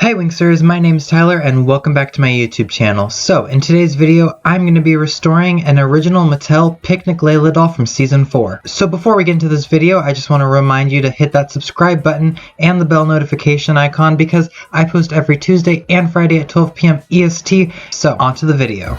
Hi Winxers, my name is Tyler and welcome back to my YouTube channel. So in today's video, I'm going to be restoring an original Mattel Picnic Layla doll from season 4. So before we get into this video, I just want to remind you to hit that subscribe button and the bell notification icon because I post every Tuesday and Friday at 12 p.m. EST. So onto the video.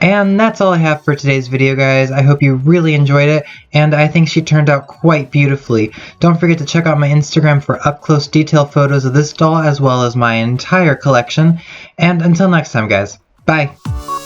And that's all I have for today's video, guys. I hope you really enjoyed it, and I think she turned out quite beautifully. Don't forget to check out my Instagram for up-close detailed photos of this doll as well as my entire collection. And until next time, guys. Bye!